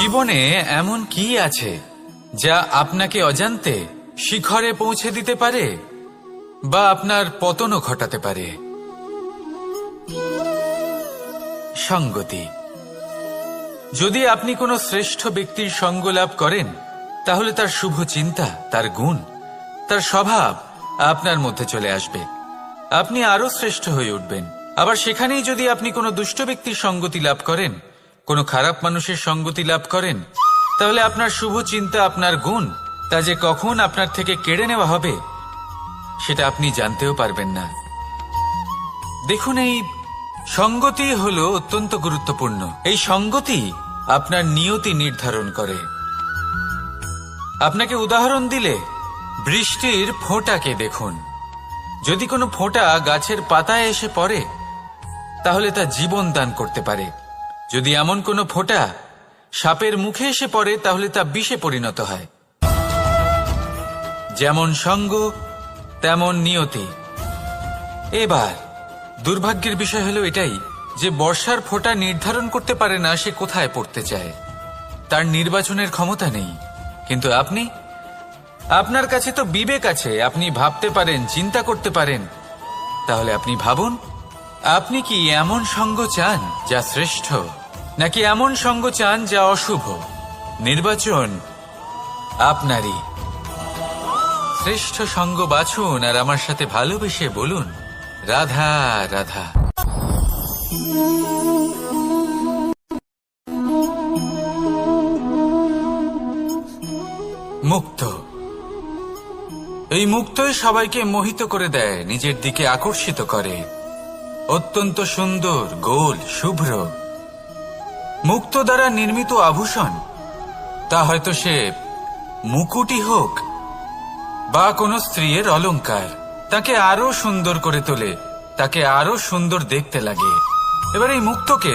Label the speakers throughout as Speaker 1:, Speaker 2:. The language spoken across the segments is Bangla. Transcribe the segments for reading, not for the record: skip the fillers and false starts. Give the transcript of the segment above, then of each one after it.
Speaker 1: জীবনে এমন কি আছে যা আপনাকে অজান্তে শিখরে পৌঁছে দিতে পারে বা আপনার পতনও ঘটাতে পারে? সঙ্গতি। যদি আপনি কোনো শ্রেষ্ঠ ব্যক্তির সঙ্গ লাভ করেন, তাহলে তার শুভ চিন্তা, তার গুণ, তার স্বভাব আপনার মধ্যে চলে আসবে। আপনি আরো শ্রেষ্ঠ হয়ে উঠবেন। আবার সেখানেই যদি আপনি কোনো দুষ্ট ব্যক্তির সঙ্গতি লাভ করেন, কোনো খারাপ মানুষের সঙ্গতি লাভ করেন, তাহলে আপনার শুভ চিন্তা, আপনার গুণ, তা যে কখন আপনার থেকে কেড়ে নেওয়া হবে সেটা আপনি জানতেও পারবেন না। দেখুন, এই সঙ্গতি হলো অত্যন্ত গুরুত্বপূর্ণ। এই সঙ্গতি আপনার নিয়তি নির্ধারণ করে। আপনাকে উদাহরণ দিলে, বৃষ্টির ফোঁটাকে দেখুন। যদি কোনো ফোঁটা গাছের পাতায় এসে পড়ে, তাহলে তা জীবন দান করতে পারে। যদি এমন কোনো ফোঁটা সাপের মুখে এসে পড়ে, তাহলে তা বিষে পরিণত হয়। যেমন সঙ্গ, তেমন নিয়তি। এবার দুর্ভাগ্যের বিষয় হলো এটাই যে বর্ষার ফোঁটা নির্ধারণ করতে পারে না সে কোথায় পড়তে চায়। তার নির্বাচনের ক্ষমতা নেই। কিন্তু আপনি, আপনার কাছে তো বিবেক আছে, আপনি ভাবতে পারেন, চিন্তা করতে পারেন। তাহলে আপনি ভাবুন, আপনি কি এমন সঙ্গ চান যা শ্রেষ্ঠ, নাকি এমন সঙ্গ চান যা অশুভ? নির্বাচন আপনারই। শ্রেষ্ঠ সঙ্গ বাছুন আর আমার সাথে ভালোবেসে বলুন, রাধা রাধা। মুক্ত। এই মুক্তই সবাইকে মোহিত করে দেয়, নিজের দিকে আকর্ষিত করে। অত্যন্ত সুন্দর, গোল, শুভ্র। মুক্ত দ্বারা নির্মিত আভূষণ, তা হয়তো সে মুকুটই হোক বা কোনো স্ত্রীর অলংকার, তাকে আরো সুন্দর করে তোলে, তাকে আরো সুন্দর দেখতে লাগে। এবার এই মুক্তকে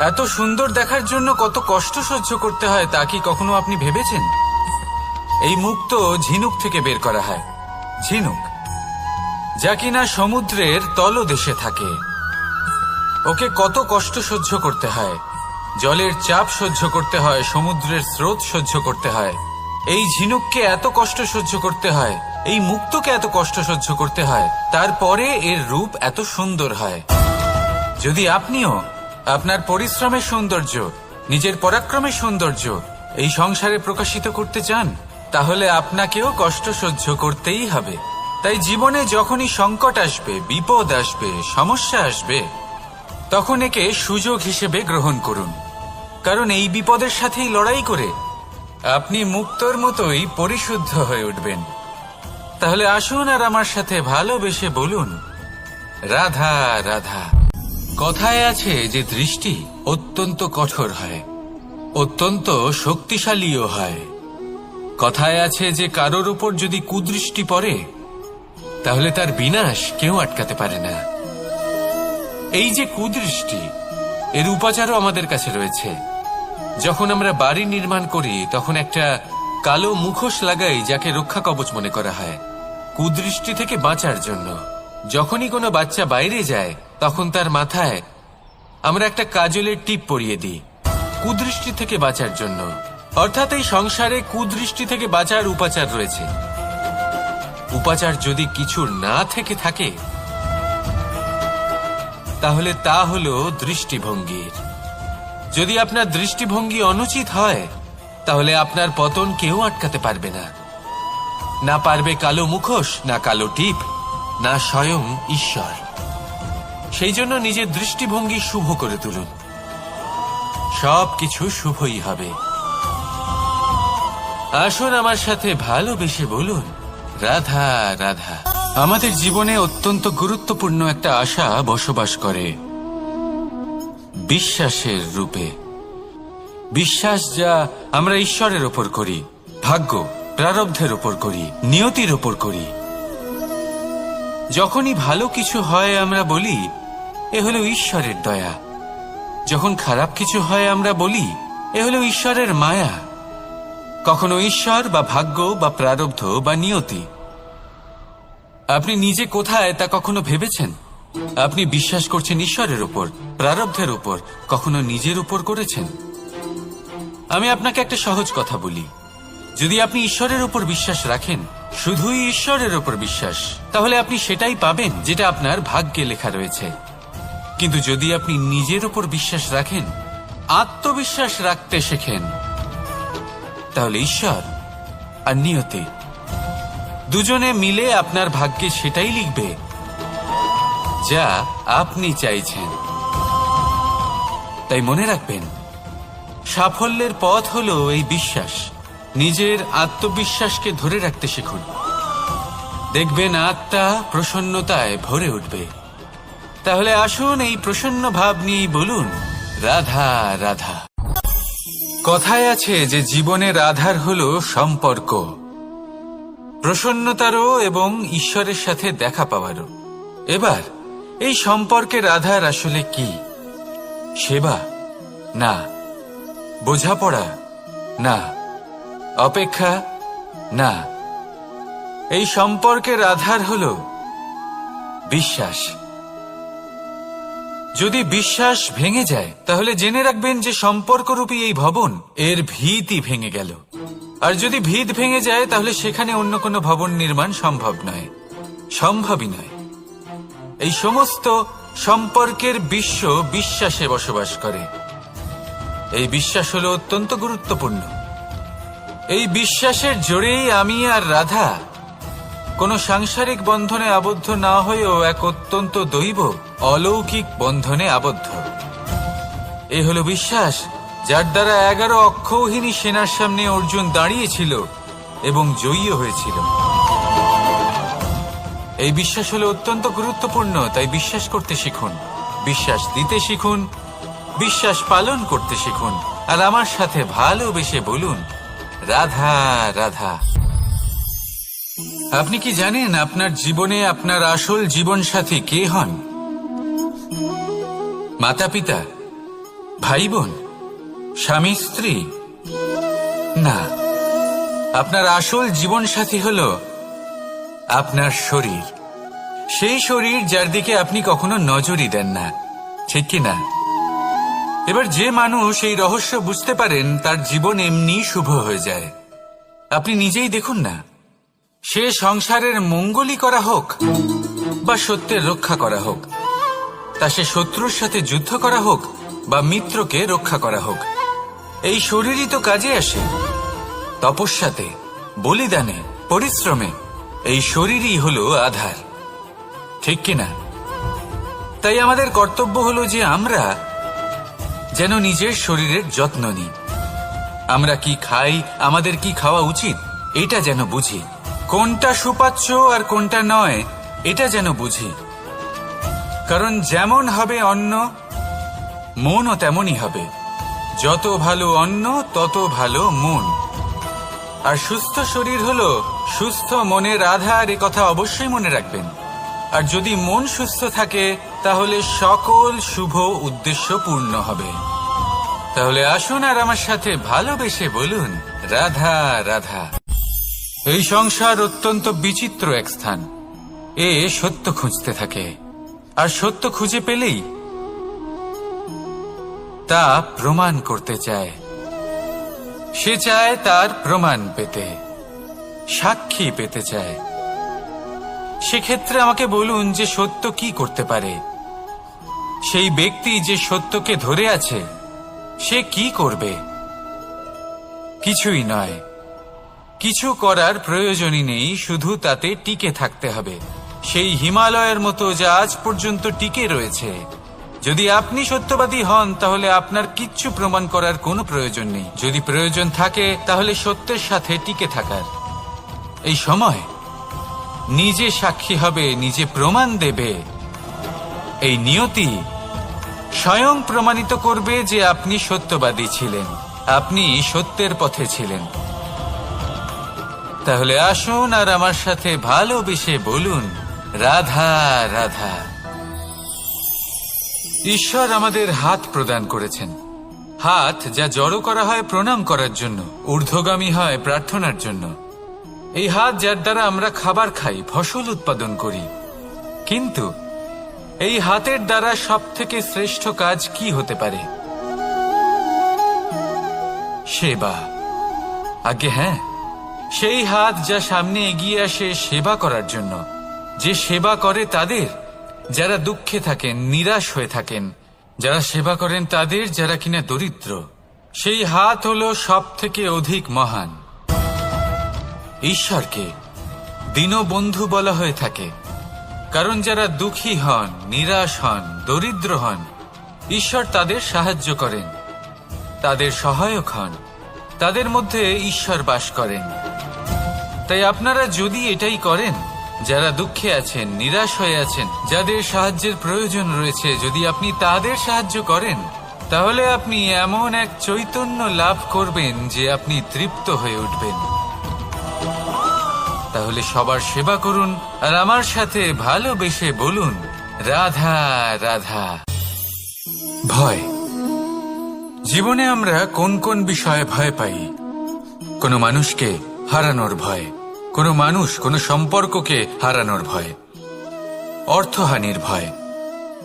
Speaker 1: এত সুন্দর দেখার জন্য কত কষ্ট সহ্য করতে হয় তা কি কখনো আপনি ভেবেছেন? এই মুক্ত ঝিনুক থেকে বের করা হয়। ঝিনুক, যা কিনা সমুদ্রের তলদেশে থাকে। ওকে কত কষ্ট সহ্য করতে হয়, জলের চাপ সহ্য করতে হয়, সমুদ্রের স্রোত সহ্য করতে হয়। এই ঝিনুককে এত কষ্ট সহ্য করতে হয়, এই মুক্তকে এত কষ্ট সহ্য করতে হয়, তারপরে এর রূপ এত সুন্দর হয়। যদি আপনিও আপনার পরিশ্রমের সৌন্দর্য, নিজের পরাক্রমের সৌন্দর্য এই সংসারে প্রকাশিত করতে চান, তাহলে আপনাকেও কষ্ট সহ্য করতেই হবে। তাই জীবনে যখনই সংকট আসবে, বিপদ আসবে, সমস্যা আসবে, তখন একে সুযোগ হিসেবে গ্রহণ করুন। কারণ এই বিপদের সাথেই লড়াই করে আপনি মুক্তর মতোই পরিশুদ্ধ হয়ে উঠবেন। তাহলে আসুন আর আমার সাথে ভালোবেসে বলুন, রাধা রাধা। কথায় আছে যে দৃষ্টি অত্যন্ত কঠোর হয়, অত্যন্ত শক্তিশালীও হয়। কথায় আছে যে কারোর উপর যদি কুদৃষ্টি পড়ে, তাহলে তার বিনাশ কেউ আটকাতে পারে না। এই যে কুদৃষ্টি, এর উপাচারও আমাদের কাছে রয়েছে। যখন আমরা বাড়ি নির্মাণ করি, তখন একটা কালো মুখোশ লাগাই, যাকে রক্ষা কবচ মনে করা হয়, কুদৃষ্টি থেকে বাঁচার জন্য। যখনই কোনো বাচ্চা বাইরে যায়, তখন তার মাথায় আমরা একটা কাজলের টিপ পরিয়ে দিই, কুদৃষ্টি থেকে বাঁচার জন্য। অর্থাৎ এই সংসারে কুদৃষ্টি থেকে বাঁচার উপাচার রয়েছে। উপাচার যদি কিছু না থেকে থাকে, তাহলে তা হলো দৃষ্টিভঙ্গির। যদি আপনার দৃষ্টিভঙ্গি অনুচিত হয়, তাহলে আপনার পতন কেউ আটকাতে পারবে না। না পারবে কালো মুখোশ, না কালো টিপ, না স্বয়ং ঈশ্বর। সেই জন্য নিজের দৃষ্টিভঙ্গি শুভ করে তুলুন, সবকিছু শুভই হবে। আসুন আমার সাথে ভালোবেসে বলুন, রাধা রাধা। আমাদের জীবনে অত্যন্ত গুরুত্বপূর্ণ একটা আশা বসবাস করে, বিশ্বাসের রূপে। বিশ্বাস যা আমরা ঈশ্বরের ওপর করি, ভাগ্য, প্রারব্ধের ওপর করি, নিয়তির ওপর করি। যখনই ভালো কিছু হয় আমরা বলি এ হলো ঈশ্বরের দয়া। যখন খারাপ কিছু হয় আমরা বলি এ হলো ঈশ্বরের মায়া। কখনো ঈশ্বর বা ভাগ্য বা প্রারব্ধ বা নিয়তি, আপনি নিজে কোথায় তা কখনো ভেবেছেন? আপনি বিশ্বাস করছেন ঈশ্বরের উপর, প্রারব্ধের উপর, কখনো নিজের উপর করেছেন? আমি আপনাকে একটা সহজ কথা বলি, যদি আপনি ঈশ্বরের উপর বিশ্বাস রাখেন, শুধুই ঈশ্বরের উপর বিশ্বাস, তাহলে আপনি সেটাই পাবেন যেটা আপনার ভাগ্যে লেখা রয়েছে। কিন্তু যদি আপনি নিজের উপর বিশ্বাস রাখেন, আত্মবিশ্বাস রাখতে শেখেন, তাহলে ঈশ্বর আর নিয়তি দুজনে মিলে আপনার ভাগ্যে সেটাই লিখবে যা আপনি চাইছেন। তাই মনে রাখবেন, সাফল্যের পথ হলো এই বিশ্বাস। নিজের আত্মবিশ্বাসকে ধরে রাখতে শিখুন, দেখবেন আত্মা প্রসন্নতায় ভরে উঠবে। তাহলে আসুন এই প্রসন্ন ভাব নিয়েই বলুন, রাধা রাধা। কথায় আছে যে জীবনের আধার হলো সম্পর্ক, প্রসন্নতারও এবং ঈশ্বরের সাথে দেখা পাওয়ারও। এবার এই সম্পর্কের আধার আসলে কি? সেবা? না। বোঝাপড়া? না। অপেক্ষা? না। এই সম্পর্কের আধার হলো বিশ্বাস। যদি বিশ্বাস ভেঙে যায়, তাহলে জেনে রাখবেন যে সম্পর্করূপী এই ভবন এর ভিতই ভেঙে গেল। আর যদি ভিত ভেঙে যায়, তাহলে সেখানে অন্য কোনো ভবন নির্মাণ সম্ভব নয়, সম্ভবই নয়। এই সমস্ত সম্পর্কের বিশ্ব বিশ্বাসে বসবাস করে। এই বিশ্বাস হলো অত্যন্ত গুরুত্বপূর্ণ। এই বিশ্বাসের জোরেই আমি আর রাধা কোনো সাংসারিক বন্ধনে আবদ্ধ না হয়েও এক অত্যন্ত দৈব অলৌকিক বন্ধনে আবদ্ধ। এ হলো বিশ্বাস, যার দ্বারা 11 অক্ষৌহিনী সেনার সামনে অর্জুন দাঁড়িয়েছিল এবং জয়ী হয়েছিল। এই বিশ্বাস হলো অত্যন্ত গুরুত্বপূর্ণ। তাই বিশ্বাস করতে শিখুন, বিশ্বাস দিতে শিখুন, বিশ্বাস পালন করতে শিখুন, আর আমার সাথে ভালোবেসে বলুন, রাধা রাধা। আপনি কি জানেন আপনার জীবনে আপনার আসল জীবনসাথী কে হন? মাতা পিতা, ভাই বোন, স্বামী স্ত্রী? না, আপনার আসল জীবনসাথী হলো আপনার শরীর। সেই শরীর যার দিকে আপনি কখনো নজরই দেন না, ঠিক কি না? এবার যে মানুষ এই রহস্য বুঝতে পারেন, তার জীবন এমনি শুভ হয়ে যায়। আপনি নিজেই দেখুন না, সে সংসারের মঙ্গলই করা হোক বা সত্যের রক্ষা করা হোক, তা সে শত্রুর সাথে যুদ্ধ করা হোক বা মিত্রকে রক্ষা করা হোক, এই শরীরই তো কাজে আসে। তপস্যাতে, বলিদানে, পরিশ্রমে এই শরীরই হলো আধার, ঠিক কিনা? তাই আমাদের কর্তব্য হলো যে আমরা যেন নিজের শরীরের যত্ন নিই। আমরা কি খাই, আমাদের কি খাওয়া উচিত, এটা যেন বুঝি। কোনটা সুপাচ্য আর কোনটা নয়, এটা যেন বুঝি। কারণ যেমন হবে অন্ন, মনও তেমনই হবে। যত ভালো অন্ন, তত ভালো মন। আর সুস্থ শরীর হলো সুস্থ মনের আধার, এ কথা অবশ্যই মনে রাখবেন। আর যদি মন সুস্থ থাকে, তাহলে সকল শুভ উদ্দেশ্য পূর্ণ হবে। তাহলে আসুন আর আমার সাথে ভালোবেসে বলুন, রাধা রাধা। এই সংসার অত্যন্ত বিচিত্র এক স্থান। এ সত্য খুঁজতে থাকে, আর সত্য খুঁজে পেলেই তা প্রমাণ করতে চায়। সে চায় তার প্রমাণ পেতে, সাক্ষী পেতে চায়। সেক্ষেত্রে আমাকে বলুন যে সত্য কি করতে পারে? সেই ব্যক্তি যে সত্যকে ধরে আছে, সে কি করবে? কিছুই নয়। কিছু করার প্রয়োজনই নেই, শুধু তাতে টিকে থাকতে হবে, সেই হিমালয়ের মতো যা আজ পর্যন্ত টিকে রয়েছে। যদি আপনি সত্যবাদী হন, তাহলে আপনার কিচ্ছু প্রমাণ করার কোনো প্রয়োজন নেই। যদি প্রয়োজন থাকে, তাহলে সত্যের সাথে টিকে থাকার। এই সময় নিজে সাক্ষী হবে, নিজে প্রমাণ দেবে। এই নিয়তি স্বয়ং প্রমাণিত করবে যে আপনি সত্যবাদী ছিলেন, আপনি সত্যের পথে ছিলেন। তাহলে আসুন আর আমার সাথে ভালোবেসে বলুন, রাধা রাধা। ঈশ্বর আমাদের হাত প্রদান করেছেন। হাত যা জড়ো করা হয় প্রণাম করার জন্য, ঊর্ধ্বগামী হয় প্রার্থনার জন্য। এই হাত যার দ্বারা আমরা খাবার খাই, ফসল উৎপাদন করি। কিন্তু এই হাতের দ্বারা সবথেকে শ্রেষ্ঠ কাজ কি হতে পারে? সেবা। আগে হ্যাঁ, সেই হাত যা সামনে এগিয়ে আসে সেবা করার জন্য, যে সেবা করে তাদের যারা দুঃখে থাকেন, নিরাশ হয়ে থাকেন, যারা সেবা করেন তাদের যারা কিনা দরিদ্র, সেই হাত হলো সব থেকে অধিক মহান। ঈশ্বরকে দীনবন্ধু বলা হয়ে থাকে, কারণ যারা দুঃখী হন, নিরাশ হন, দরিদ্র হন, ঈশ্বর তাদের সাহায্য করেন, তাদের সহায়ক হন, তাদের মধ্যে ঈশ্বর বাস করেন। তাই আপনারা যদি এটাই করেন, যারা দুঃখে আছেন, নিরাশ হয়ে আছেন, যাদের সাহায্যের প্রয়োজন রয়েছে, যদি আপনি তাদের সাহায্য করেন, তাহলে আপনি এমন এক চৈতন্য লাভ করবেন যে আপনি তৃপ্ত হয়ে উঠবেন। তাহলে সবার সেবা করুন আর আমার সাথে ভালোবেসে বলুন, রাধা রাধা। ভয়। জীবনে আমরা কোন কোন বিষয়ে ভয় পাই? কোনো মানুষকে হারানোর ভয়, কোনো মানুষ, কোনো সম্পর্ককে হারানোর ভয়, অর্থহানির ভয়,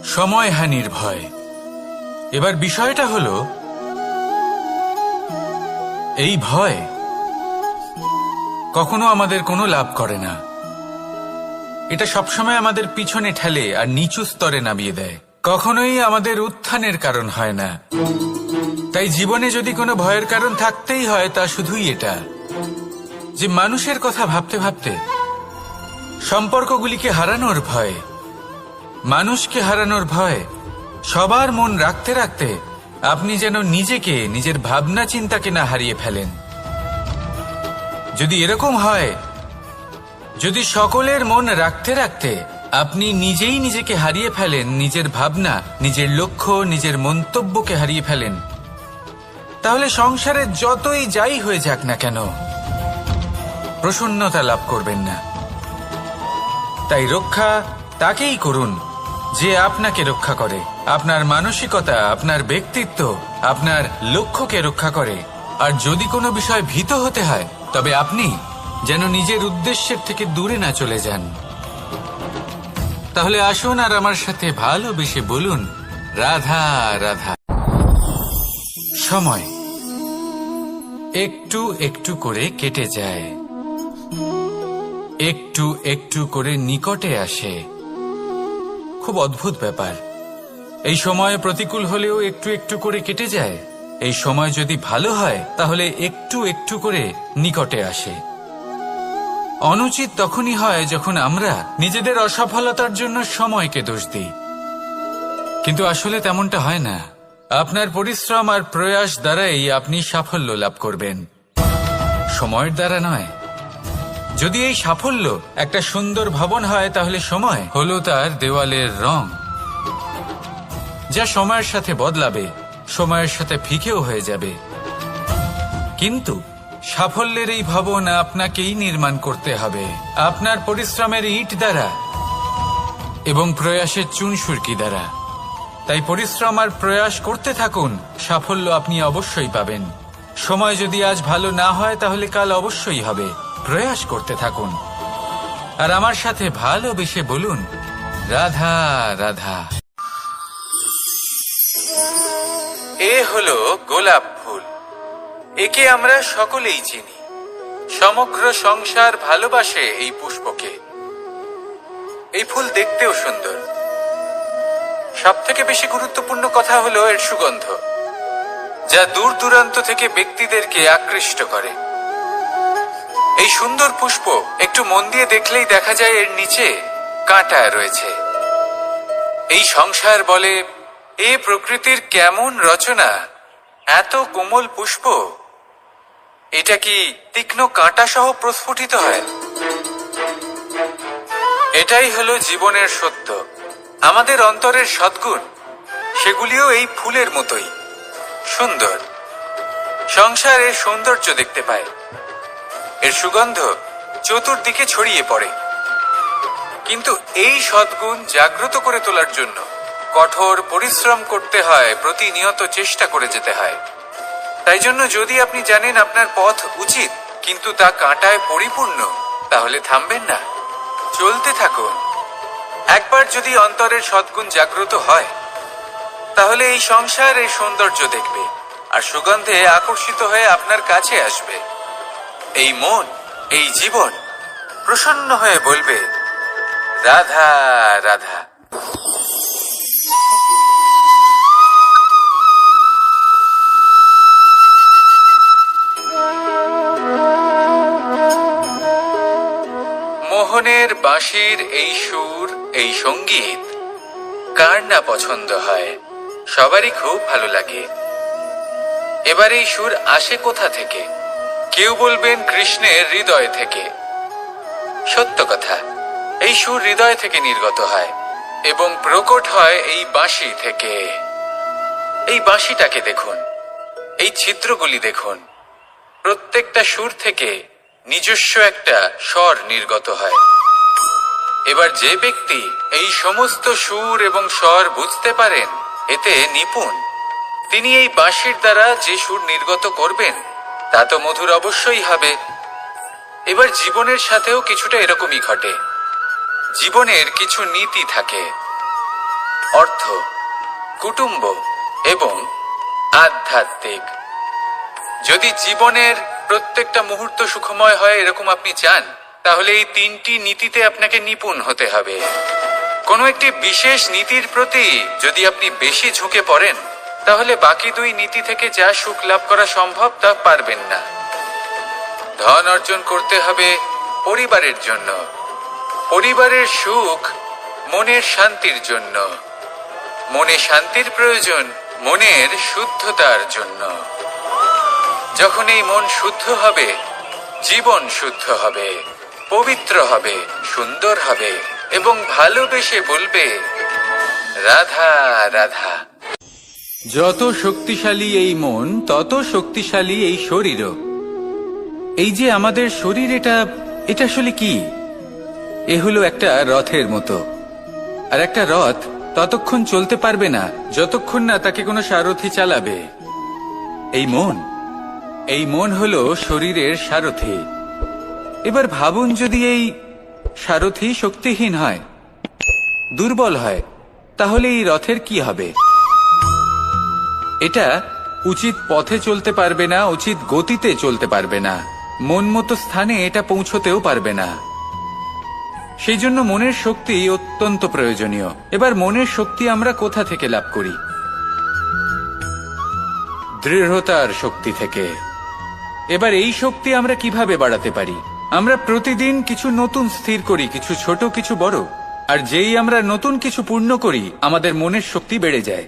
Speaker 1: সময়হানির ভয়। এবার বিষয়টা হলো, এই ভয় কখনো আমাদের কোনো লাভ করে না। এটা সবসময় আমাদের পিছনে ঠেলে আর নিচু স্তরে নামিয়ে দেয়, কখনোই আমাদের উত্থানের কারণ হয় না। তাই জীবনে যদি কোনো ভয়ের কারণ থাকতেই হয়, তা শুধুই এটা যে মানুষের কথা ভাবতে ভাবতে, সম্পর্কগুলিকে হারানোর ভয়, মানুষকে হারানোর ভয়, সবার মন রাখতে রাখতে আপনি যেন নিজেকে, নিজের ভাবনা চিন্তাকে না হারিয়ে ফেলেন। যদি এরকম হয়, যদি সকলের মন রাখতে রাখতে আপনি নিজেই নিজেকে হারিয়ে ফেলেন, নিজের ভাবনা, নিজের লক্ষ্য, নিজের মন্তব্যকে হারিয়ে ফেলেন, তাহলে সংসারে যতই যাই হয়ে যাক না কেন, প্রসন্নতা লাভ করবেন না। তাই রক্ষা তাকেই করুন যে আপনাকে রক্ষা করে, আপনার মানসিকতা, আপনার ব্যক্তিত্ব, আপনার লক্ষ্যকে রক্ষা করে। আর যদি কোনো বিষয় ভীত হতে হয়, তবে আপনি যেন নিজের উদ্দেশ্যের থেকে দূরে না চলে যান। তাহলে আসুন আর আমার সাথে ভালোবেসে বলুন, রাধা রাধা। সময় একটু একটু করে কেটে যায়, একটু একটু করে নিকটে আসে। খুব অদ্ভুত ব্যাপার। এই সময় প্রতিকূল হলেও একটু একটু করে কেটে যায়। এই সময় যদি ভালো হয়, তাহলে একটু একটু করে নিকটে আসে। অনুচিত তখনই হয় যখন আমরা নিজেদের অসফলতার জন্য সময়কে দোষ দিই, কিন্তু আসলে তেমনটা হয় না। আপনার পরিশ্রম আর প্রয়াস দ্বারাই আপনি সাফল্য লাভ করবেন, সময়ের দ্বারা নয়। যদি এই সাফল্য একটা সুন্দর ভবন হয়, তাহলে সময় হলো তার দেওয়ালের রং, যা সময়ের সাথে বদলাবে, সময়ের সাথে ফিকেও হয়ে যাবে। কিন্তু সাফল্যের এই ভবন আপনাকেই নির্মাণ করতে হবে, আপনার পরিশ্রমের ইট দ্বারা এবং প্রয়াসের চুনসুরকি দ্বারা। তাই পরিশ্রম আর প্রয়াস করতে থাকুন, সাফল্য আপনি অবশ্যই পাবেন। সময় যদি আজ ভালো না হয়, তাহলে কাল অবশ্যই হবে। প্রয়াস করতে থাকুন আর আমার সাথে ভালোবেসে বলুন, রাধা রাধা। এ হলো গোলাপ ফুল। একে আমরা সকলেই চিনি। সমগ্র সংসার ভালোবাসে এই পুষ্পকে। এই ফুল দেখতেও সুন্দর। সবথেকে বেশি গুরুত্বপূর্ণ কথা হলো এর সুগন্ধ, যা দূর দূরান্ত থেকে ব্যক্তিদেরকে আকৃষ্ট করে। এই সুন্দর পুষ্প একটু মন দিয়ে দেখলেই দেখা যায় এর নিচে কাঁটা রয়েছে। এই সংসার বলে, এ প্রকৃতির কেমন রচনা, এত কোমল পুষ্প, এটা কি তীক্ষ্ণ কাঁটা সহ প্রস্ফুটিত হয়? এটাই হলো জীবনের সত্য। আমাদের অন্তরের সদ্গুণ, সেগুলিও এই ফুলের মতোই সুন্দর। সংসার এর সৌন্দর্য দেখতে পায়, এর সুগন্ধ চতুর্দিকে ছড়িয়ে পড়ে। কিন্তু এই সদ্গুণ জাগ্রত করে তোলার জন্য কঠোর পরিশ্রম করতে হয়, প্রতিনিয়ত চেষ্টা করে যেতে হয়। তাই জন্য যদি আপনি জানেন আপনার পথ উচিত, কিন্তু তা কাঁটায় পরিপূর্ণ, তাহলে থামবেন না, চলতে থাকুন। একবার যদি অন্তরের সদ্গুণ জাগ্রত হয়, তাহলে এই সংসার এর সৌন্দর্য দেখবে, আর সুগন্ধে আকর্ষিত হয়ে আপনার কাছে আসবে। এই মন, এই জীবন প্রসন্ন হয়ে বলবে, রাধা রাধা। মোহনের বাঁশির এই সুর, এই সঙ্গীত কার না পছন্দ হয়? সবারই খুব ভালো লাগে। এবার এই সুর আসে কোথা থেকে? কেউ বলবেন কৃষ্ণের হৃদয় থেকে। সত্য কথা, এই সুর হৃদয় থেকে নির্গত হয় এবং প্রকট হয় এই বাঁশি থেকে। এই বাঁশিটাকে দেখুন, এই ছিদ্রগুলি দেখুন, প্রত্যেকটা সুর থেকে নিজস্ব একটা স্বর নির্গত হয়। এবার যে ব্যক্তি এই সমস্ত সুর এবং স্বর বুঝতে পারেন, এতে নিপুণ, তিনি এই বাঁশির দ্বারা যে সুর নির্গত করবেন তা তো মধুর অবশ্যই হবে। এবার জীবনের সাথেও কিছুটা এরকমই ঘটে। জীবনের কিছু নীতি থাকে, অর্থ, কুটুম্ব এবং আধ্যাত্মিক। যদি জীবনের প্রত্যেকটা মুহূর্ত সুখময় হয় এরকম আপনি চান, তাহলে এই তিনটি নীতিতে আপনাকে নিপুণ হতে হবে। কোনো একটি বিশেষ নীতির প্রতি যদি আপনি বেশি ঝুঁকে পড়েন, তাহলে বাকি দুই নীতি থেকে যা সুখ লাভ করা সম্ভব তা পারবেন না। ধন অর্জন করতে হবে পরিবারের জন্য, পরিবারের সুখ মনের শান্তির জন্য, মনে শান্তির প্রয়োজন মনের শুদ্ধতার জন্য। যখন এই মন শুদ্ধ হবে, জীবন শুদ্ধ হবে, পবিত্র হবে, সুন্দর হবে এবং ভালোবেসে বলবে, রাধা রাধা। যত শক্তিশালী এই মন, তত শক্তিশালী এই শরীরও। এই যে আমাদের শরীর, এটা আসলে কি? এ হলো একটা রথের মতো। আর একটা রথ ততক্ষণ চলতে পারবে না যতক্ষণ না তাকে কোনো সারথি চালাবে। এই মন হলো শরীরের সারথি। এবার ভাবুন, যদি এই সারথি শক্তিহীন হয়, দুর্বল হয়, তাহলে এই রথের কি হবে? এটা উচিত পথে চলতে পারবে না, উচিত গতিতে চলতে পারবে না, মন মতো স্থানে এটা পৌঁছতেও পারবে না। সেই জন্য মনের শক্তি অত্যন্ত প্রয়োজনীয়। এবার মনের শক্তি আমরা কোথা থেকে লাভ করি? দৃঢ়তার শক্তি থেকে। এবার এই শক্তি আমরা কিভাবে বাড়াতে পারি? আমরা প্রতিদিন কিছু নতুন স্থির করি, কিছু ছোট কিছু বড়। আর যেই আমরা নতুন কিছু পূর্ণ করি, আমাদের মনের শক্তি বেড়ে যায়।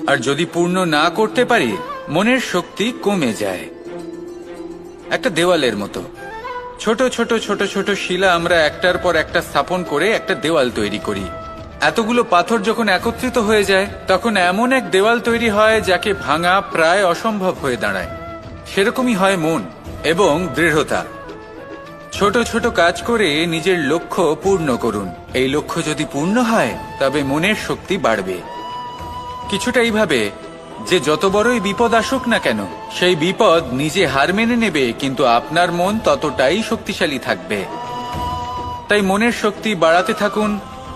Speaker 1: আর যদি পূর্ণ না করতে পারি, মনের শক্তি কমে যায়। একটা দেওয়ালের মতো ছোট ছোট ছোট ছোট শিলা আমরা একটার পর একটা স্থাপন করে একটা দেওয়াল তৈরি করি। এতগুলো পাথর যখন একত্রিত হয়ে যায়, তখন এমন এক দেওয়াল তৈরি হয় যাকে ভাঙা প্রায় অসম্ভব হয়ে দাঁড়ায়। সেরকমই হয় মন এবং দৃঢ়তা। ছোট ছোট কাজ করে নিজের লক্ষ্য পূর্ণ করুন। এই লক্ষ্য যদি পূর্ণ হয়, তবে মনের শক্তি বাড়বে। কিছুটা এইভাবে যে যত বড়ই বিপদ আসুক না কেন, সেই বিপদ নিজে হার মেনে নেবে, কিন্তু আপনার মন ততটাই শক্তিশালী থাকবে। তাই মনের শক্তি বাড়াতে থাকুন,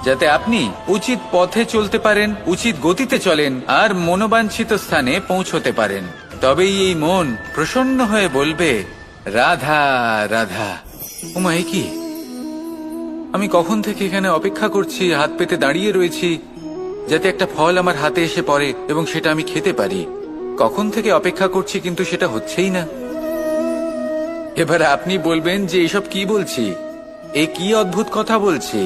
Speaker 1: যাতে আপনি উচিত পথে চলতে পারেন, উচিত গতিতে চলেন আর মনোবাঞ্ছিত স্থানে পৌঁছতে পারেন। তবেই এই মন প্রসন্ন হয়ে বলবে, রাধা রাধা। ওমা, এ কি? আমি কখন থেকে এখানে অপেক্ষা করছি, হাত পেতে দাঁড়িয়ে রয়েছি যাতে একটা ফল আমার হাতে এসে পড়ে এবং সেটা আমি খেতে পারি। কখন থেকে অপেক্ষা করছি, কিন্তু সেটা হচ্ছেই না। এবার আপনি বলবেন যে এসব কি বলছি, এ কি অদ্ভুত কথা বলছি।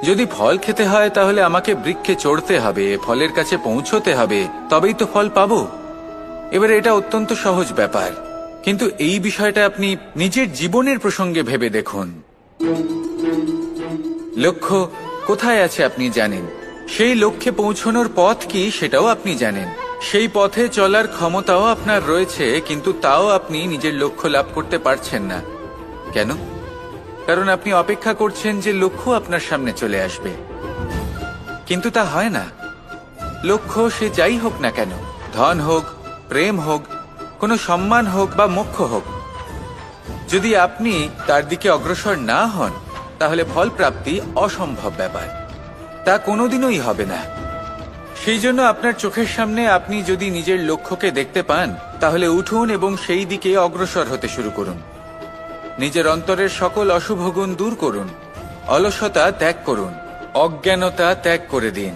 Speaker 1: যদি ফল খেতে হয় তাহলে আমাকে বৃক্ষে চড়তে হবে, ফলের কাছে পৌঁছতে হবে, তবেই তো ফল পাবো। এবারে এটা অত্যন্ত সহজ ব্যাপার, কিন্তু এই বিষয়টা আপনি নিজের জীবনের প্রসঙ্গে ভেবে দেখুন। লক্ষ্য কোথায় আছে আপনি জানেন, সেই লক্ষ্যে পৌঁছানোর পথ কি সেটাও আপনি জানেন, সেই পথে চলার ক্ষমতাও আপনার রয়েছে, কিন্তু তাও আপনি নিজের লক্ষ্য লাভ করতে পারছেন না। কেন? কারণ আপনি অপেক্ষা করছেন যে লক্ষ্য আপনার সামনে চলে আসবে, কিন্তু তা হয় না। লক্ষ্য সে যাই হোক না কেন, ধন হোক, প্রেম হোক, কোনো সম্মান হোক বা মোক্ষ হোক, যদি আপনি তার দিকে অগ্রসর না হন, তাহলে ফল প্রাপ্তি অসম্ভব ব্যাপার। তা কোনোদিনই হবে না। সেই জন্য আপনার চোখের সামনে আপনি যদি নিজের লক্ষ্যকে দেখতে পান, তাহলে উঠুন এবং সেই দিকে অগ্রসর হতে শুরু করুন। নিজের অন্তরের সকল অশুভ গুণ দূর করুন, অলসতা ত্যাগ করুন, অজ্ঞানতা ত্যাগ করে দিন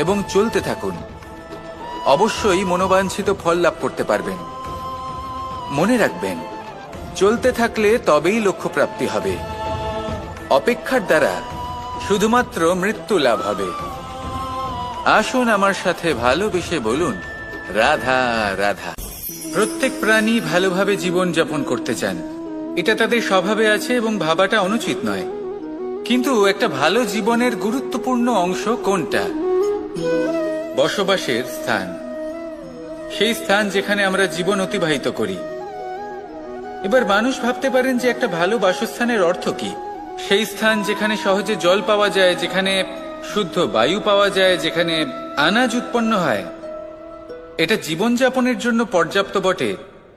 Speaker 1: এবং চলতে থাকুন। অবশ্যই মনোবাঞ্ছিত ফল লাভ করতে পারবেন। মনে রাখবেন, চলতে থাকলে তবেই লক্ষ্য প্রাপ্তি হবে। অপেক্ষার দ্বারা শুধুমাত্র মৃত্যু লাভ হবে। আসুন আমার সাথে ভালোবেসে বলুন, রাধা রাধা। প্রত্যেক প্রাণী ভালোভাবে জীবন যাপন করতে চান, এটা তাদের স্বভাবে আছে এবং ভাবাটা অনুচিত নয়। কিন্তু একটা ভালো জীবনের গুরুত্বপূর্ণ অংশ কোনটা? বসবাসের স্থান, সেই স্থান যেখানে আমরা জীবন অতিবাহিত করি। এবার মানুষ ভাবতে পারেন যে একটা ভালো বাসস্থানের অর্থ কি? সেই স্থান যেখানে সহজে জল পাওয়া যায়, যেখানে শুদ্ধ বায়ু পাওয়া যায়, যেখানে আনাজ উৎপন্ন হয়। এটা জীবনযাপনের জন্য পর্যাপ্ত বটে,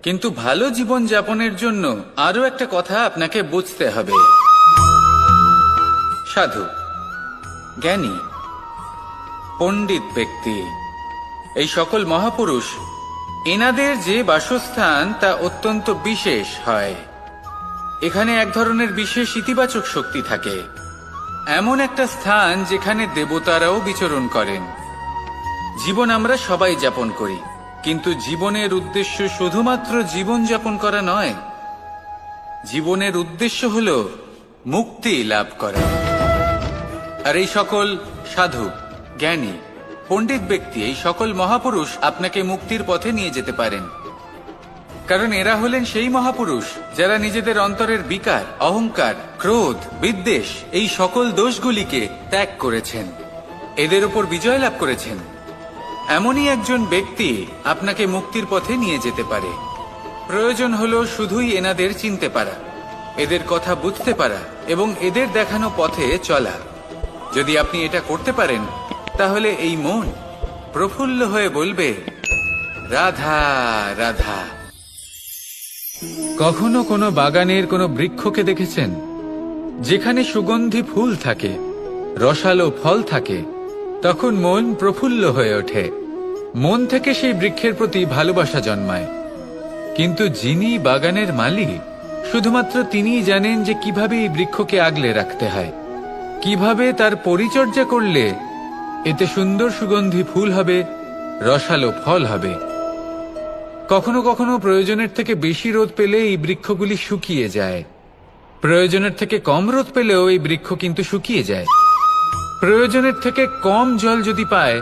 Speaker 1: কিন্তু ভালো জীবনযাপনের জন্য আরো একটা কথা আপনাকে বুঝতে হবে। সাধু, জ্ঞানী, পণ্ডিত ব্যক্তি, এই সকল মহাপুরুষ, এনাদের যে বাসস্থান তা অত্যন্ত বিশেষ হয়। এখানে এক ধরনের বিশেষ ইতিবাচক শক্তি থাকে, এমন একটা স্থান যেখানে দেবতারাও বিচরণ করেন। জীবন আমরা সবাই যাপন করি, কিন্তু জীবনের উদ্দেশ্য শুধুমাত্র জীবন যাপন করা নয়। জীবনের উদ্দেশ্য হল মুক্তি লাভ করা। আর এই সকল সাধু, জ্ঞানী, পণ্ডিত ব্যক্তি, এই সকল মহাপুরুষ আপনাকে মুক্তির পথে নিয়ে যেতে পারেন। কারণ এরা হলেন সেই মহাপুরুষ যারা নিজেদের অন্তরের বিকার, অহংকার, ক্রোধ, বিদ্বেষ, এই সকল দোষগুলিকে ত্যাগ করেছেন, এদের উপর বিজয় লাভ করেছেন। এমনই একজন ব্যক্তি আপনাকে মুক্তির পথে নিয়ে যেতে পারে। প্রয়োজন হলো শুধুই এনাদের চিনতে পারা, এদের কথা বুঝতে পারা এবং এদের দেখানো পথে চলা। যদি আপনি এটা করতে পারেন, তাহলে এই মন প্রফুল্ল হয়ে বলবে, রাধা রাধা। কখনো কোনো বাগানের কোনো বৃক্ষকে দেখেছেন যেখানে সুগন্ধি ফুল থাকে, রসালো ফল থাকে? তখন মন প্রফুল্ল হয়ে ওঠে, মন থেকে সেই বৃক্ষের প্রতি ভালোবাসা জন্মায়। কিন্তু যিনি বাগানের মালিক, শুধুমাত্র তিনিই জানেন যে কিভাবে এই বৃক্ষকে আগলে রাখতে হয়, কিভাবে তার পরিচর্যা করলে এতে সুন্দর সুগন্ধি ফুল হবে, রসালো ফল হবে। কখনো কখনো প্রয়োজনের থেকে বেশি রোদ পেলে এই বৃক্ষগুলি শুকিয়ে যায়, প্রয়োজনের থেকে কম রোদ পেলেও এই বৃক্ষ কিন্তু শুকিয়ে যায়। প্রয়োজনের থেকে কম জল যদি পায়,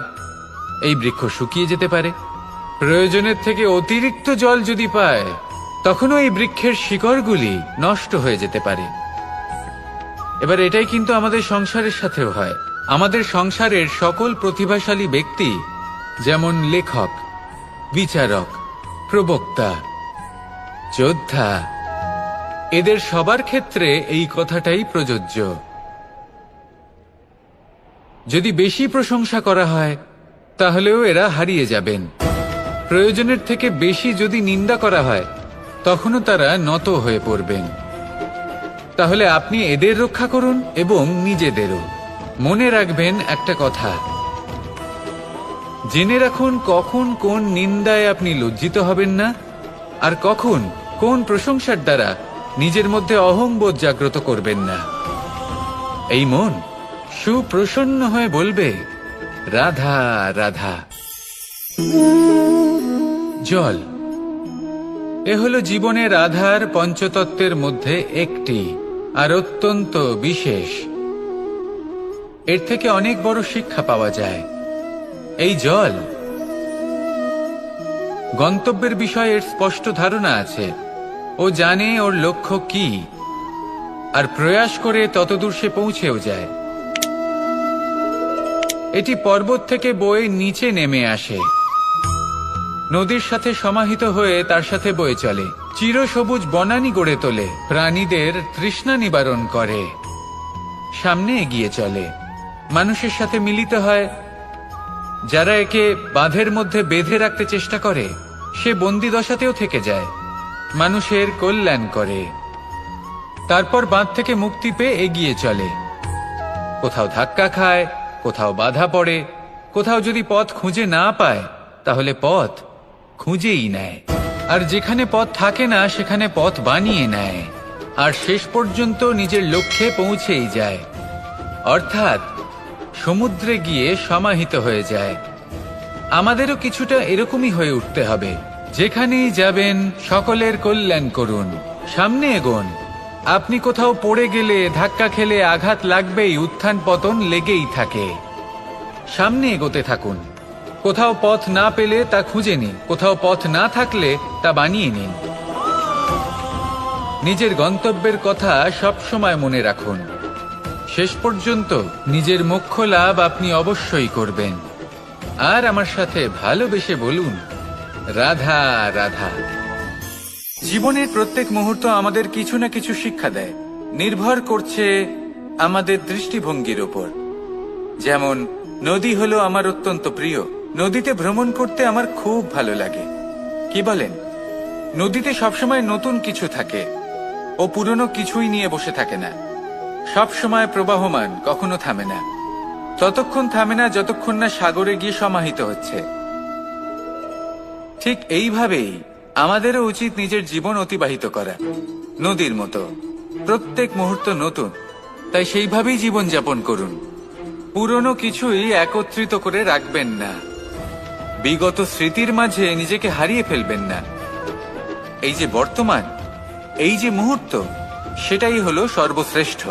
Speaker 1: এই বৃক্ষ শুকিয়ে যেতে পারে। প্রয়োজনের থেকে অতিরিক্ত জল যদি পায়, তখনও এই বৃক্ষের শিকড়গুলি নষ্ট হয়ে যেতে পারে। এবার এটাই কিন্তু আমাদের সংসারের সাথেও হয়। আমাদের সংসারের সকল প্রতিভাশালী ব্যক্তি, যেমন লেখক, বিচারক, প্রবক্তা, যোদ্ধা, এদের সবার ক্ষেত্রে এই কথাটাই প্রযোজ্য। যদি বেশি প্রশংসা করা হয়, তাহলেও এরা হারিয়ে যাবেন। প্রয়োজনের থেকে বেশি যদি নিন্দা করা হয়, তখনও তারা নত হয়ে পড়বেন। তাহলে আপনি এদের রক্ষা করুন এবং নিজেদেরও। মনে রাখবেন একটা কথা, জেনে রাখুন কখন কোন নিন্দায় আপনি লজ্জিত হবেন না, আর কখন কোন প্রশংসার দ্বারা নিজের মধ্যে অহংবোধ জাগ্রত করবেন না। এই মন সুপ্রসন্ন হয়ে বলবে, রাধা রাধা। জল, এ হলো জীবনের আধার পঞ্চতত্ত্বের মধ্যে একটি, আর অত্যন্ত বিশেষ। এর থেকে অনেক বড় শিক্ষা পাওয়া যায়। এই জল, গন্তব্যের বিষয়ে এর স্পষ্ট ধারণা আছে। ও জানে ওর লক্ষ্য কি, আর প্রয়াস করে ততদূর সে পৌঁছেও যায়। এটি পর্বত থেকে বয়ে নিচে নেমে আসে, নদীর সাথে সমাহিত হয়ে তার সাথে বয়ে চলে, চিরসবুজ বনানী গড়ে তোলে, প্রাণীদের তৃষ্ণা নিবারণ করে, সামনে এগিয়ে চলে, মানুষের সাথে মিলিত হয়। যারা একে বাঁধের মধ্যে বেঁধে রাখতে চেষ্টা করে, সে বন্দি দশাতেও থেকে যায়, মানুষের কল্যাণ করে। তারপর বাঁধ থেকে মুক্তি পেয়ে এগিয়ে চলে, কোথাও ধাক্কা খায়, কোথাও বাধা পড়ে, কোথাও যদি পথ খুঁজে না পায় তাহলে পথ খুঁজেই নেয়, আর যেখানে পথ থাকে না সেখানে পথ বানিয়ে নেয়, আর শেষ পর্যন্ত নিজের লক্ষ্যে পৌঁছেই যায়, অর্থাৎ সমুদ্রে গিয়ে সমাহিত হয়ে যায়। আমাদেরও কিছুটা এরকমই হয়ে উঠতে হবে। যেখানেই যাবেন সকলের কল্যাণ করুন, সামনে এগোন। আপনি কোথাও পড়ে গেলে, ধাক্কা খেলে আঘাত লাগবেই, উত্থান পতন লেগেই থাকে। সামনে এগোতে থাকুন। কোথাও পথ না পেলে তা খুঁজে নিন, কোথাও পথ না থাকলে তা বানিয়ে নিন। নিজের গন্তব্যের কথা সব সময় মনে রাখুন। শেষ পর্যন্ত নিজের মোক্ষ লাভ আপনি অবশ্যই করবেন। আর আমার সাথে ভালোবেসে বলুন, রাধা রাধা। জীবনের প্রত্যেক মুহূর্ত আমাদের কিছু না কিছু শিক্ষা দেয়, নির্ভর করছে আমাদের দৃষ্টিভঙ্গির ওপর। যেমন নদী হলো আমার অত্যন্ত প্রিয়। নদীতে ভ্রমণ করতে আমার খুব ভালো লাগে। কি বলেন? নদীতে সবসময় নতুন কিছু থাকে, ও পুরনো কিছুই নিয়ে বসে থাকে না। সব সময় প্রবাহমান, কখনো থামে না। ততক্ষণ থামে না যতক্ষণ না সাগরে গিয়ে সমাহিত হচ্ছে। ঠিক এইভাবেই আমাদেরও উচিত নিজের জীবন অতিবাহিত করা, নদীর মতো। প্রত্যেক মুহূর্ত নতুন, তাই সেইভাবেই জীবন যাপন করুন। পুরনো কিছুই একত্রিত করে রাখবেন না, বিগত স্মৃতির মাঝে নিজেকে হারিয়ে ফেলবেন না। এই যে বর্তমান, এই যে মুহূর্ত, সেটাই হলো সর্বশ্রেষ্ঠ।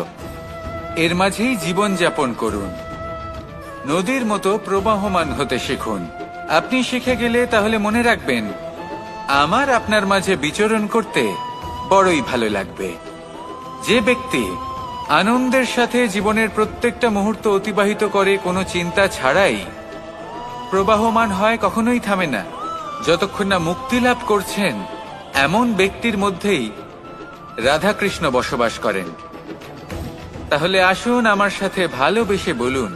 Speaker 1: এর মাঝেই জীবন যাপন করুন। নদীর মতো প্রবাহমান হতে শিখুন। আপনি শিখে গেলে তাহলে মনে রাখবেন, আমার আপনার মাঝে বিচরণ করতে বড়ই ভালো লাগবে। যে ব্যক্তি আনন্দের সাথে জীবনের প্রত্যেকটা মুহূর্ত অতিবাহিত করে কোনো চিন্তা ছাড়াই, প্রবাহমান হয়, কখনোই থামে না, যতক্ষণ না মুক্তি লাভ করছেন, এমন ব্যক্তির মধ্যেই রাধাকৃষ্ণ বসবাস করেন। তাহলে আসুন আমার সাথে ভালোবেসে বলুন,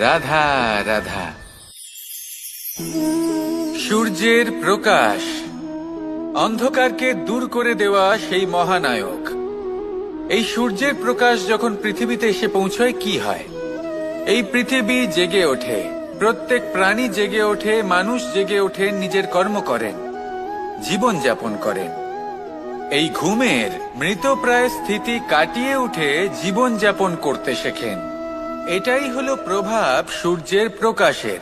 Speaker 1: রাধা রাধা। সূর্যের প্রকাশ অন্ধকারকে দূর করে দেওয়া সেই মহানায়ক। এই সূর্যের প্রকাশ যখন পৃথিবীতে এসে পৌঁছয়, কি হয়? এই পৃথিবী জেগে ওঠে, প্রত্যেক প্রাণী জেগে ওঠে, মানুষ জেগে ওঠে, নিজের কর্ম করেন, জীবন যাপন করেন। এই ঘুমের মৃতপ্রায় স্থিতি কাটিয়ে উঠে জীবন যাপন করতে শেখেন। এটাই হলো প্রভাব সূর্যের প্রকাশের।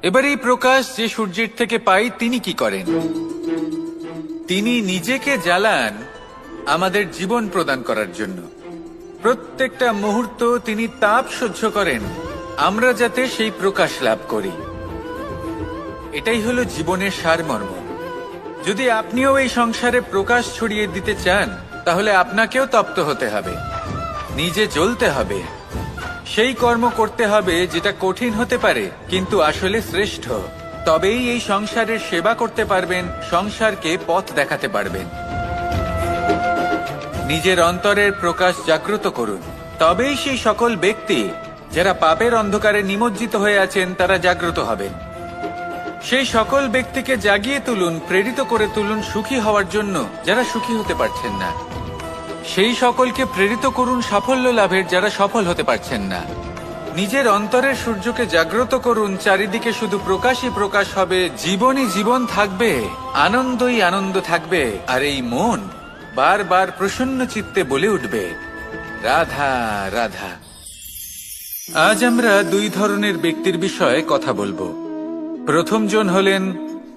Speaker 1: এবার এই প্রকাশ যে সূর্যের থেকে পাই, তিনি কি করেন? তিনি নিজেকে জ্বালান আমাদের জীবন প্রদান করার জন্য। প্রত্যেকটা মুহূর্ত তিনি তাপ সহ্য করেন, আমরা যাতে সেই প্রকাশ লাভ করি। এটাই হলো জীবনের সারমর্ম। যদি আপনিও এই সংসারে প্রকাশ ছড়িয়ে দিতে চান, তাহলে আপনাকেও তপ্ত হতে হবে, নিজে জ্বলতে হবে, সেই কর্ম করতে হবে যেটা কঠিন হতে পারে কিন্তু আসলে শ্রেষ্ঠ। তবেই এই সংসারের সেবা করতে পারবেন, সংসারকে পথ দেখাতে পারবেন। নিজের অন্তরের প্রকাশ জাগ্রত করুন, তবেই সেই সকল ব্যক্তি যারা পাপের অন্ধকারে নিমজ্জিত হয়ে আছেন, তারা জাগ্রত হবেন। সেই সকল ব্যক্তিকে জাগিয়ে তুলুন, প্রেরিত করে তুলুন সুখী হওয়ার জন্য যারা সুখী হতে পারছেন না। সেই সকলকে প্রেরিত করুন সাফল্য লাভের যারা সফল হতে পারছেন না। নিজের অন্তরের সূর্যকে জাগ্রত করুন, চারিদিকে শুধু প্রকাশই প্রকাশ হবে, জীবনই জীবন থাকবে, আনন্দই আনন্দ থাকবে, আর এই মন বারবার প্রসন্ন চিত্তে বলে উঠবে, রাধা রাধা। আজ আমরা দুই ধরনের ব্যক্তির বিষয়ে কথা বলবো। প্রথম জন হলেন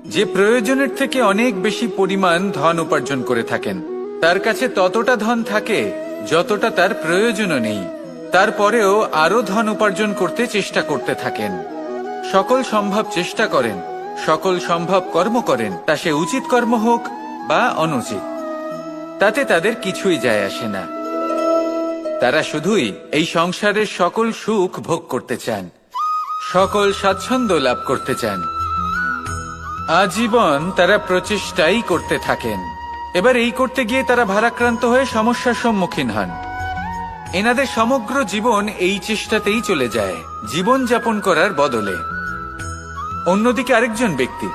Speaker 1: যে প্রয়োজনের থেকে অনেক বেশি পরিমাণ ধন উপার্জন করে থাকেন। তার কাছে ততটা ধন থাকে যতটা তার প্রয়োজনও নেই, তারপরেও আরো ধন উপার্জন করতে চেষ্টা করতে থাকেন। সকল সম্ভব চেষ্টা করেন, সকল সম্ভব কর্ম করেন, তা সে উচিত কর্ম হোক বা অনুচিত, তাতে তাদের কিছুই যায় আসে না। তারা শুধুই এই সংসারের সকল সুখ ভোগ করতে চান, সকল স্বাচ্ছন্দ্য লাভ করতে চান। আজীবন তারা প্রচেষ্টাই করতে থাকেন। এবার এই করতে গিয়ে তারা ভারাক্রান্ত হয়ে সমস্যার সম্মুখীন হন। এনাদের সমগ্র জীবন এই চেষ্টাতেই চলে যায়, জীবন যাপন করার বদলে। অন্যদিকে আরেকজন ব্যক্তি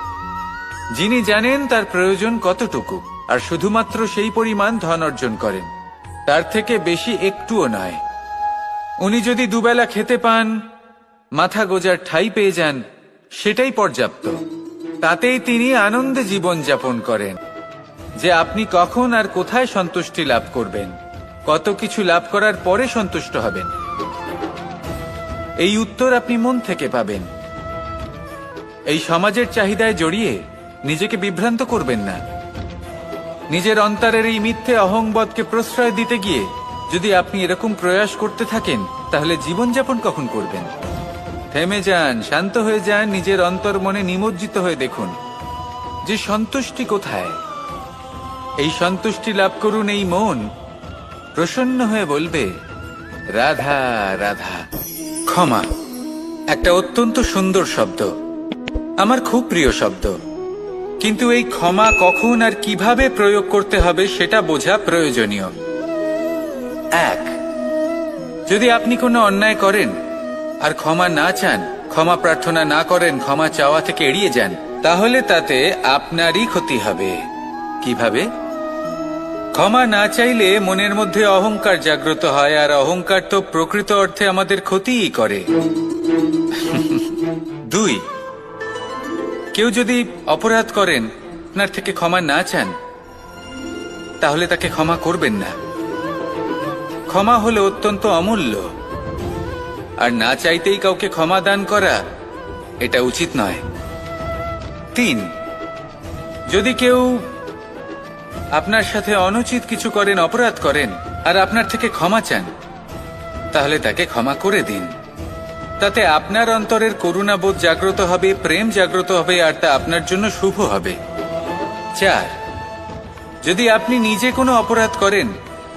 Speaker 1: যিনি জানেন তার প্রয়োজন কতটুকু, আর শুধুমাত্র সেই পরিমাণ ধন অর্জন করেন, তার থেকে বেশি একটুও নয়। উনি যদি দুবেলা খেতে পান মাথা গোজার ঠাঁই পেয়ে যান, সেটাই পর্যাপ্ত। তাতেই তিনি আনন্দে জীবন যাপন করেন। যে আপনি কখন আর কোথায় সন্তুষ্টি লাভ করবেন, কত কিছু লাভ করার পরে সন্তুষ্ট হবেন, এই উত্তর আপনি মন থেকে পাবেন। এই সমাজের চাহিদায় জড়িয়ে নিজেকে বিভ্রান্ত করবেন না। নিজের অন্তরের এই মিথ্যে অহংবোধকে প্রশ্রয় দিতে গিয়ে যদি আপনি এরকম প্রয়াস করতে থাকেন, তাহলে জীবনযাপন কখন করবেন? থেমে যান, শান্ত হয়ে যান, নিজের অন্তর মনে নিমজ্জিত হয়ে দেখুন যে সন্তুষ্টি কোথায়। এই সন্তুষ্টি লাভ করুন। এই মন প্রসন্ন হয়ে বলবে, রাধা রাধা। ক্ষমা একটা অত্যন্ত সুন্দর শব্দ, আমার খুব প্রিয় শব্দ। কিন্তু এই ক্ষমা কখন আর কিভাবে প্রয়োগ করতে হবে সেটা বোঝা প্রয়োজনীয়। এক, যদি আপনি কোনো অন্যায় করেন আর ক্ষমা না চান, ক্ষমা প্রার্থনা না করেন, ক্ষমা চাওয়া থেকে এড়িয়ে যান, তাহলে তাতে আপনারই ক্ষতি হবে। কিভাবে? ক্ষমা না চাইলে মনের মধ্যে অহংকার জাগ্রত হয়, আর অহংকার তো প্রকৃত অর্থে আমাদের ক্ষতিই করে। দুই, কেউ যদি অপরাধ করেন, আপনার থেকে ক্ষমা না চান, তাহলে তাকে ক্ষমা করবেন না। ক্ষমা হলো অত্যন্ত অমূল্য, আর না চাইতেই কাউকে ক্ষমা দান করা এটা উচিত নয়। তিন, যদি কেউ আপনার সাথে অনুচিত কিছু করেন, অপরাধ করেন, আর আপনার থেকে ক্ষমা চান, তাহলে তাকে ক্ষমা করে দিন। তাতে আপনার অন্তরের করুণাবোধ জাগ্রত হবে, প্রেম জাগ্রত হবে, আর তা আপনার জন্য শুভ হবে। চার, যদি আপনি নিজে কোনো অপরাধ করেন,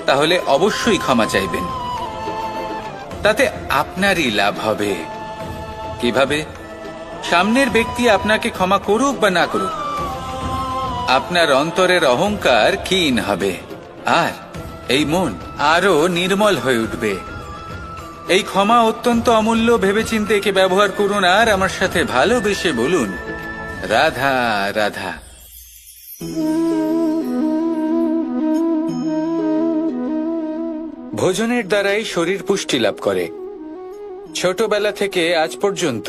Speaker 1: তাহলে অবশ্যই ক্ষমা চাইবেন। তাতে আপনারই লাভ হবে। কিভাবে? সামনের ব্যক্তি আপনাকে ক্ষমা করুক বা না করুক, আপনার অন্তরের অহংকার ক্ষীণ হবে, আর এই মন আরো নির্মল হয়ে উঠবে। এই ক্ষমা অত্যন্ত অমূল্য, ভেবেচিন্তে একে ব্যবহার করুন, আর আমার সাথে ভালোবেসে বলুন, রাধা রাধা। ভোজনের দ্বারাই শরীর পুষ্টি লাভ করে। ছোটবেলা থেকে আজ পর্যন্ত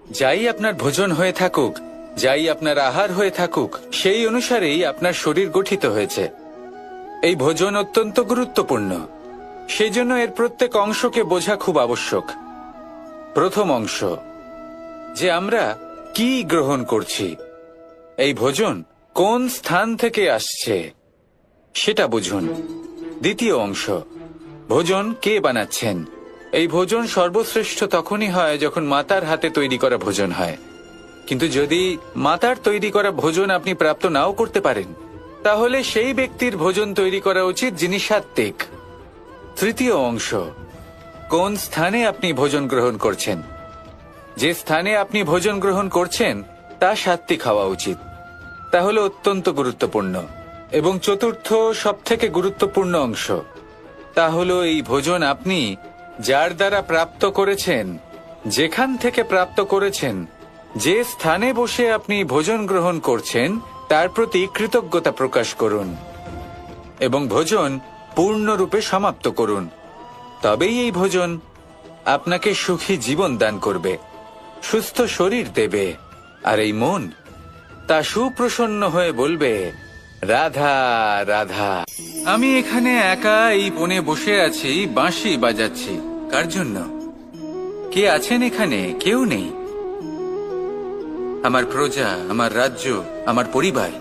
Speaker 1: যাই আপনার ভোজন হয়ে থাকুক, যাই আপনার আহার হয়ে থাকুক, সেই অনুসারেই আপনার শরীর গঠিত হয়েছে। এই ভোজন অত্যন্ত গুরুত্বপূর্ণ, সেই জন্য এর প্রত্যেক অংশকে বোঝা খুব আবশ্যক। প্রথম অংশ, যে আমরা কি গ্রহণ করছি, এই ভোজন কোন স্থান থেকে আসছে সেটা বুঝুন। দ্বিতীয় অংশ, ভোজন কে বানাচ্ছেন। এই ভোজন সর্বশ্রেষ্ঠ তখনই হয় যখন মাতার হাতে তৈরি করা ভোজন হয়। কিন্তু যদি মাতার তৈরি করা ভোজন আপনি প্রাপ্ত নাও করতে পারেন, তাহলে সেই ব্যক্তির ভোজন তৈরি করা উচিত যিনি সাত্ত্বিক। তৃতীয় অংশ, কোন স্থানে আপনি ভোজন গ্রহণ করছেন। যে স্থানে আপনি ভোজন গ্রহণ করছেন তা সাত্ত্বিক হওয়া উচিত। তা হলো অত্যন্ত গুরুত্বপূর্ণ। এবং চতুর্থ সবথেকে গুরুত্বপূর্ণ অংশ, তা হলো এই ভোজন আপনি যার দ্বারা প্রাপ্ত করেছেন, যেখান থেকে প্রাপ্ত করেছেন, যে স্থানে বসে আপনি ভোজন গ্রহণ করছেন, তার প্রতি কৃতজ্ঞতা প্রকাশ করুন এবং ভোজন পূর্ণরূপে সমাপ্ত করুন। তবেই এই ভোজন আপনাকে সুখী জীবন দান করবে, সুস্থ শরীর দেবে, আর এই মন তা সুপ্রসন্ন হয়ে বলবে, রাধা রাধা। আমি এখানে একা এই বনে বসে আছি, বাঁশি বাজাচ্ছি। কার জন্য? কে আছেন এখানে? কেউ নেই। আমার প্রজা, আমার রাজ্য, আমার পরিবার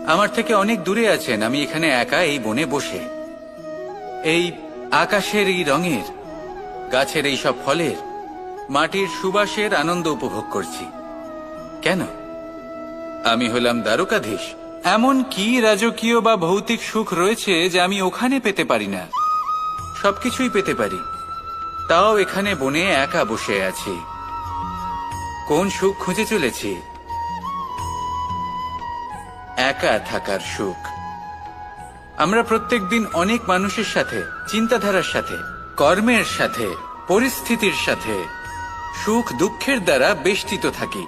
Speaker 1: আমার থেকে অনেক দূরে আছেন। আমি এখানে একা এই বনে বসে এই আকাশের এই রঙের, গাছের এই সব ফলের, মাটির সুবাসের আনন্দ উপভোগ করছি। কেন? আমি হলাম দ্বারকাধীশ। এমন কি রাজকীয় বা ভৌতিক সুখ রয়েছে যে আমি ওখানে পেতে পারি না? সবকিছুই পেতে পারি, তাও এখানে বনে একা বসে আছি। কোন সুখ খুঁজে চলেছি? একা থাকার সুখ। আমরা প্রত্যেকদিন অনেক মানুষের সাথে, চিন্তাধারার সাথে, কর্মের সাথে, পরিস্থিতির সাথে, সুখ দুঃখের দ্বারা বেষ্টিত থাকি।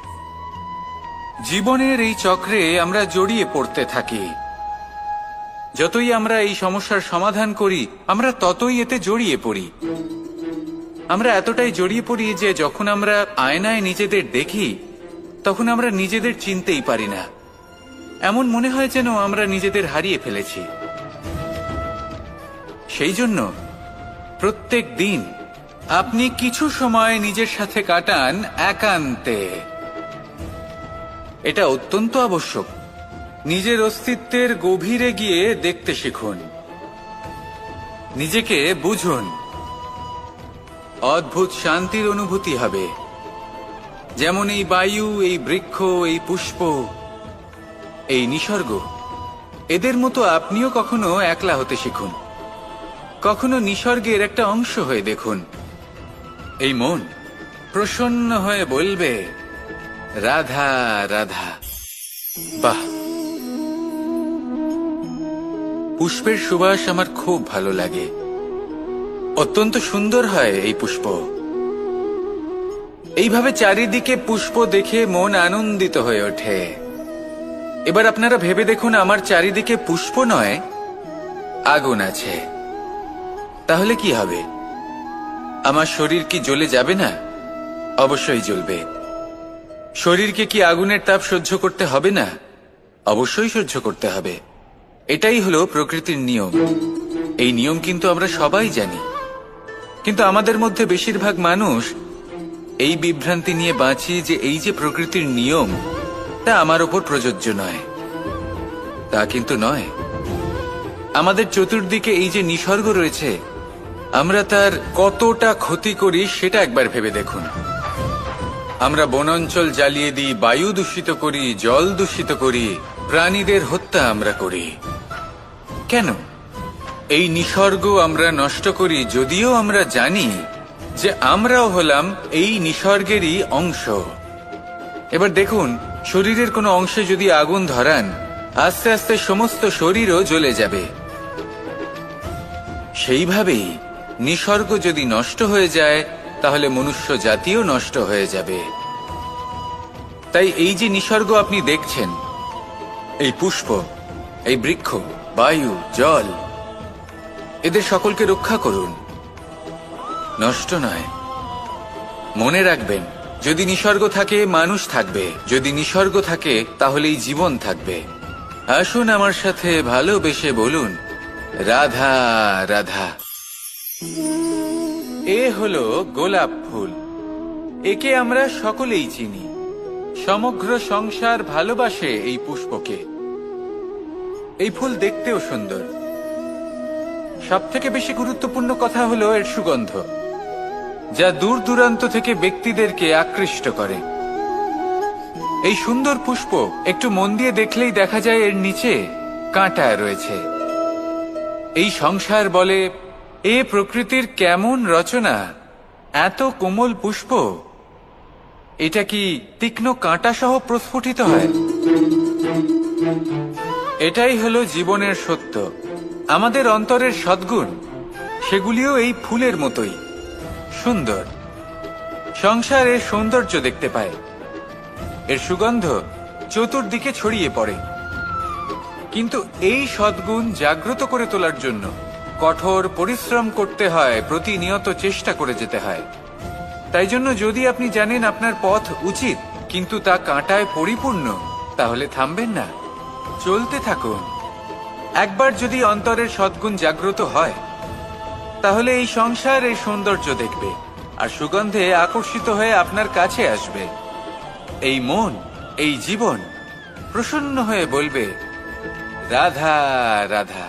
Speaker 1: জীবনের এই চক্রে আমরা জড়িয়ে পড়তে থাকি। যতই আমরা এই সমস্যার সমাধান করি, আমরা ততই এতে জড়িয়ে পড়ি। আমরা এতটাই জড়িয়ে পড়ি যে যখন আমরা আয়নায় নিজেদের দেখি তখন আমরা নিজেদের চিনতেই পারি না। এমন মনে হয় যেন আমরা নিজেদের হারিয়ে ফেলেছি। সেই জন্য প্রত্যেক দিন আপনি কিছু সময় নিজের সাথে কাটান একান্তে। এটা অত্যন্ত আবশ্যক। নিজের অস্তিত্বের গভীরে গিয়ে দেখতে শিখুন, নিজেকে বুঝুন। অদ্ভুত শান্তির অনুভূতি হবে। যেমন এই বায়ু, এই বৃক্ষ, এই পুষ্প, এই নিসর্গ, এদের মতো আপনিও কখনো একলা হতে শিখুন। কখনো নিসর্গের একটা অংশ হয়ে দেখুন। এই মন প্রসন্ন হয়ে বলবে, রাধা রাধা। বাহ, পুষ্পের সুবাস আমার খুব ভালো লাগে। অত্যন্ত সুন্দর হয় এই পুষ্প। এইভাবে চারিদিকে পুষ্প দেখে মন আনন্দিত হয়ে ওঠে। এবার আপনারা ভেবে দেখুন, আমার চারিদিকে পুষ্প নয়, আগুন আছে। তাহলে কি হবে? আমার শরীর কি জ্বলে যাবে না? অবশ্যই জ্বলবে। শরীরকে কি আগুনের তাপ সহ্য করতে হবে না? অবশ্যই সহ্য করতে হবে। এটাই হলো প্রকৃতির নিয়ম। এই নিয়ম কিন্তু আমরা সবাই জানি, কিন্তু আমাদের মধ্যে বেশিরভাগ মানুষ এই বিভ্রান্তি নিয়ে বাঁচি যে এই যে প্রকৃতির নিয়ম, তা আমার ওপর প্রযোজ্য নয়। তা কিন্তু নয়। আমাদের চতুর্দিকে এই যে নিসর্গ রয়েছে, আমরা তার কতটা ক্ষতি করি সেটা একবার ভেবে দেখুন। আমরা বনাঞ্চল জ্বালিয়ে দিই, বায়ু দূষিত করি, জল দূষিত করি, প্রাণীদের হত্যা আমরা করি। কেন? এই নিসর্গ আমরা নষ্ট করি, যদিও আমরা জানি যে আমরাও হলাম এই নিসর্গেরই অংশ। এবার দেখুন, শরীরের কোনো অংশে যদি আগুন ধরান, আস্তে আস্তে সমস্ত শরীরও জ্বলে যাবে। সেইভাবেই নিসর্গ যদি নষ্ট হয়ে যায়, তাহলে মনুষ্য জাতিও নষ্ট হয়ে যাবে। তাই এই যে নিসর্গ আপনি দেখছেন, এই পুষ্প, এই বৃক্ষ, বায়ু, জল, এদের সকলকে রক্ষা করুন, নষ্ট নয়। মনে রাখবেন, যদি নিসর্গ থাকে মানুষ থাকবে, যদি নিসর্গ থাকে তাহলেই জীবন থাকবে। আসুন আমার সাথে ভালোবেসে বলুন, রাধা রাধা। এ হলো গোলাপ ফুল। একে আমরা সকলেই চিনি। সমগ্র সংসার ভালোবাসে এই পুষ্পকে। এই ফুল দেখতেও সুন্দর। সবথেকে বেশি গুরুত্বপূর্ণ কথা হলো এর সুগন্ধ, যা দূর দূরান্ত থেকে ব্যক্তিদেরকে আকৃষ্ট করে। এই সুন্দর পুষ্প একটু মন দিয়ে দেখলেই দেখা যায় এর নিচে কাঁটা রয়েছে। এই সংসার বলে, এ প্রকৃতির কেমন রচনা, এত কোমল পুষ্প, এটা কি তীক্ষ্ণ কাঁটা সহ প্রস্ফুটিত হয়? এটাই হলো জীবনের সত্য। আমাদের অন্তরের সদ্গুণ, সেগুলিও এই ফুলের মতোই সুন্দর। সংসার এর সৌন্দর্য দেখতে পায়, এর সুগন্ধ চতুর্দিকে ছড়িয়ে পড়ে। কিন্তু এই সদ্গুণ জাগ্রত করে তোলার জন্য কঠোর পরিশ্রম করতে হয়, প্রতিনিয়ত চেষ্টা করে যেতে হয়। তাই জন্য যদি আপনি জানেন আপনার পথ উচিত, কিন্তু তা কাঁটায় পরিপূর্ণ, তাহলে থামবেন না, চলতে থাকুন। একবার যদি অন্তরের সদ্গুণ জাগ্রত হয়, তাহলে এই সংসার এই সৌন্দর্য দেখবে আর সুগন্ধে আকর্ষিত হয়ে আপনার কাছে আসবে। এই মন, এই জীবন প্রসন্ন হয়ে বলবে, রাধা রাধা।